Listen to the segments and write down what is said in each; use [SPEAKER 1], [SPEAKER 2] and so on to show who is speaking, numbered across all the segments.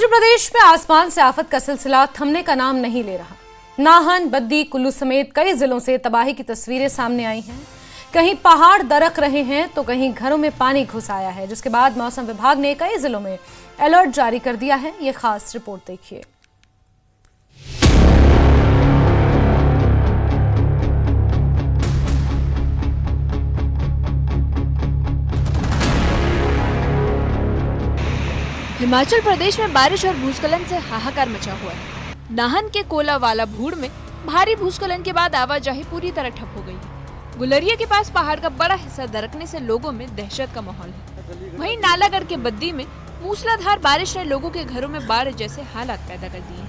[SPEAKER 1] हिमाचल प्रदेश में आसमान से आफत का सिलसिला थमने का नाम नहीं ले रहा। नाहन, बद्दी, कुल्लू समेत कई जिलों से तबाही की तस्वीरें सामने आई हैं। कहीं पहाड़ दरक रहे हैं तो कहीं घरों में पानी घुस आया है, जिसके बाद मौसम विभाग ने कई जिलों में अलर्ट जारी कर दिया है। ये खास रिपोर्ट देखिए।
[SPEAKER 2] हिमाचल प्रदेश में बारिश और भूस्खलन से हाहाकार मचा हुआ है। नाहन के कोलावाला भूड़ में भारी भूस्खलन के बाद आवाजाही पूरी तरह ठप हो गई है। गुलरिया के पास पहाड़ का बड़ा हिस्सा दरकने से लोगों में दहशत का माहौल है। वहीं नालागढ़ के बद्दी में मूसलाधार बारिश ने लोगों के घरों में बाढ़ जैसे हालात पैदा कर दिए हैं।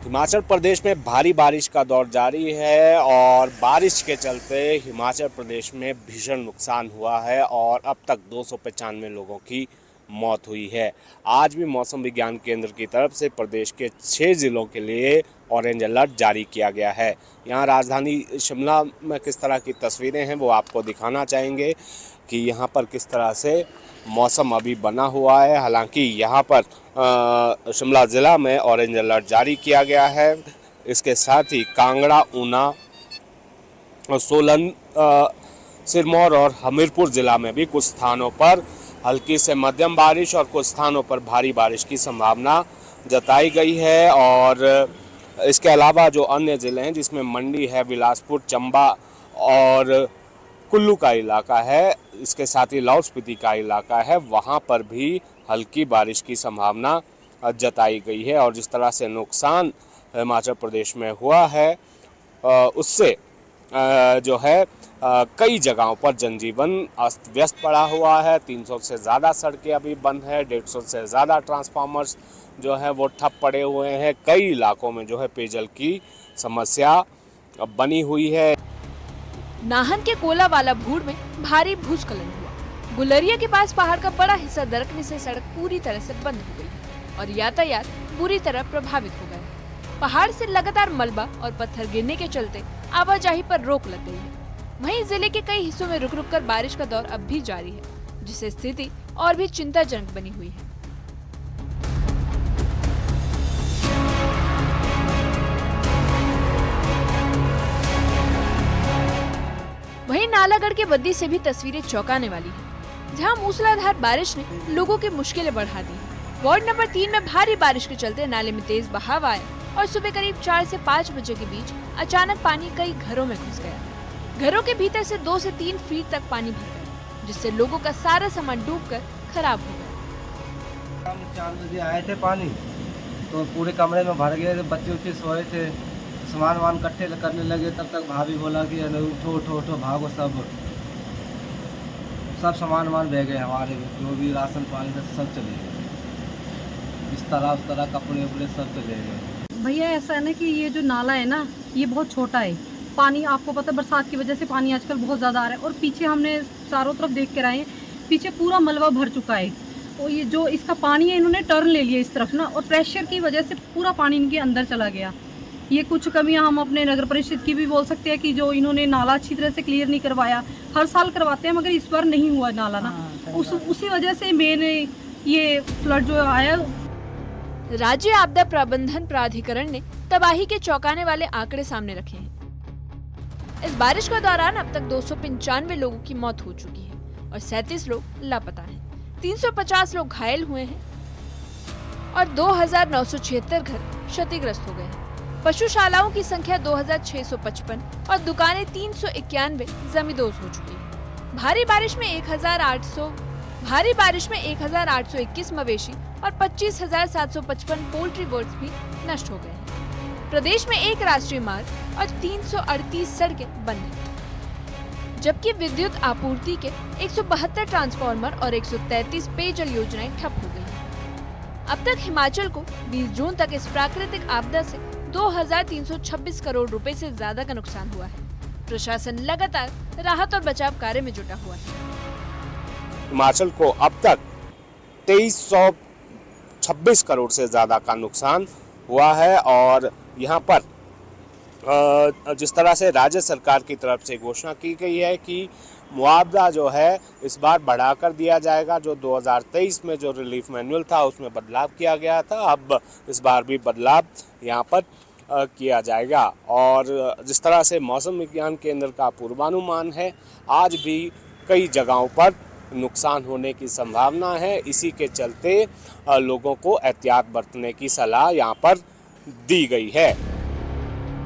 [SPEAKER 3] हिमाचल प्रदेश में भारी बारिश का दौर जारी है और बारिश के चलते हिमाचल प्रदेश में भीषण नुकसान हुआ है और अब तक 295 लोगों की मौत हुई है। आज भी मौसम विज्ञान केंद्र की तरफ से प्रदेश के 6 जिलों के लिए ऑरेंज अलर्ट जारी किया गया है। यहाँ राजधानी शिमला में किस तरह की तस्वीरें हैं वो आपको दिखाना चाहेंगे कि यहाँ पर किस तरह से मौसम अभी बना हुआ है। हालांकि यहाँ पर शिमला ज़िला में ऑरेंज अलर्ट जारी किया गया है। इसके साथ ही कांगड़ा, ऊना, सोलन, सिरमौर और हमीरपुर ज़िला में भी कुछ स्थानों पर हल्की से मध्यम बारिश और कुछ स्थानों पर भारी बारिश की संभावना जताई गई है। और इसके अलावा जो अन्य ज़िले हैं जिसमें मंडी है, बिलासपुर, चंबा और कुल्लू का इलाका है, इसके साथ ही लाहौल स्पीति का इलाका है, वहाँ पर भी हल्की बारिश की संभावना जताई गई है। और जिस तरह से नुकसान हिमाचल प्रदेश में हुआ है उससे जो है कई जगहों पर जनजीवन अस्त व्यस्त पड़ा हुआ है। 300 से ज़्यादा सड़कें अभी बंद है, 150 से ज़्यादा ट्रांसफार्मर्स जो है वो ठप पड़े हुए हैं। कई इलाकों में जो है पेयजल की समस्या बनी हुई है।
[SPEAKER 2] नाहन के कोलावाला भूड़ में भारी भूस्खलन हुआ। गुलरिया के पास पहाड़ का बड़ा हिस्सा दरकने से सड़क पूरी तरह से बंद हो गई और यातायात बुरी तरह प्रभावित हो गया। पहाड़ से लगातार मलबा और पत्थर गिरने के चलते आवाजाही पर रोक लग गई है। वहीं जिले के कई हिस्सों में रुक रुक कर बारिश का दौर अब भी जारी है, जिससे स्थिति और भी चिंताजनक बनी हुई है। वहीं नालागढ़ के बद्दी से भी तस्वीरें चौंकाने वाली है, जहां मूसलाधार बारिश ने लोगों की मुश्किलें बढ़ा दी। वार्ड नंबर 3 में भारी बारिश के चलते नाले में तेज बहाव आया और सुबह करीब 4 से 5 बजे के बीच अचानक पानी कई घरों में घुस गया। घरों के भीतर से 2 से 3 फीट तक पानी भर गया, जिससे लोगों का सारा सामान डूबकर खराब हो गया।
[SPEAKER 4] 4 बजे आए थे पानी तो पूरे कमरे में भर गए थे, बच्चे उच्चे सोए थे, सामान वान इकट्ठे करने लगे। तब तक भाभी बोला कि उठो उठो उठो भागो, सब सामान वान बह गए। हमारे जो भी राशन पानी था सब चले गए, इस तरह उस तरह कपड़े उपड़े सब चले गए।
[SPEAKER 5] भैया ऐसा है ना कि ये जो नाला है ना ये बहुत छोटा है। पानी आपको पता है बरसात की वजह से पानी आजकल बहुत ज़्यादा आ रहा है और पीछे हमने चारों तरफ देख कर आए हैं, पीछे पूरा मलबा भर चुका है। और ये जो इसका पानी है इन्होंने टर्न ले लिया इस तरफ ना, और प्रेशर की वजह से पूरा पानी इनके अंदर चला गया। ये कुछ कमियां हम अपने नगर परिषद की भी बोल सकते हैं कि जो इन्होंने नाला अच्छी तरह से क्लियर नहीं करवाया। हर साल करवाते हैं मगर इस बार नहीं हुआ नाला ना, उसी वजह से मेन ये फ्लड जो आया।
[SPEAKER 2] राज्य आपदा प्रबंधन प्राधिकरण ने तबाही के चौंकाने वाले आंकड़े सामने रखे हैं। इस बारिश के दौरान अब तक 295 लोगों की मौत हो चुकी है और 37 लोग लापता हैं। 350 लोग घायल हुए हैं और 2976 घर क्षतिग्रस्त हो गए हैं। पशुशालाओं की संख्या 2655 और दुकानें 391 जमींदोज हो चुकी है। भारी बारिश में 1821 मवेशी और 25,755 पोल्ट्री बर्ड्स भी नष्ट हो गए हैं। प्रदेश में एक राष्ट्रीय मार्ग और 338 सड़कें बंद हैं, जबकि विद्युत आपूर्ति के 172 ट्रांसफार्मर और 133 पेयजल योजनाएं ठप हो गई हैं। अब तक हिमाचल को 20 जून तक इस प्राकृतिक आपदा से 2326 करोड़ रुपए से ज्यादा का नुकसान हुआ है। प्रशासन लगातार राहत और बचाव कार्य में जुटा हुआ है।
[SPEAKER 3] हिमाचल को अब तक 2326 करोड़ से ज़्यादा का नुकसान हुआ है और यहाँ पर जिस तरह से राज्य सरकार की तरफ से घोषणा की गई है कि मुआवजा जो है इस बार बढ़ाकर दिया जाएगा। जो 2023 में जो रिलीफ मैनुअल था उसमें बदलाव किया गया था, अब इस बार भी बदलाव यहाँ पर किया जाएगा। और जिस तरह से मौसम विज्ञान केंद्र का पूर्वानुमान है, आज भी कई जगहों पर नुकसान होने की संभावना है। इसी के चलते लोगों को एहतियात बरतने की सलाह यहाँ पर दी गई है।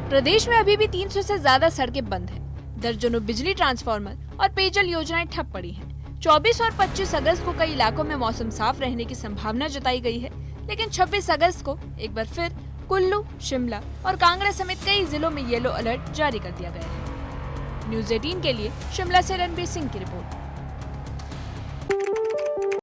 [SPEAKER 2] प्रदेश में अभी भी 300 से ज्यादा सड़कें बंद हैं। दर्जनों बिजली ट्रांसफार्मर और पेयजल योजनाएं ठप पड़ी हैं। 24 और 25 अगस्त को कई इलाकों में मौसम साफ रहने की संभावना जताई गई है, लेकिन 26 अगस्त को एक बार फिर कुल्लू, शिमला और कांगड़ा समेत कई जिलों में येलो अलर्ट जारी कर दिया गया है। न्यूज़ 18 के लिए शिमला से रणबीर सिंह की रिपोर्ट।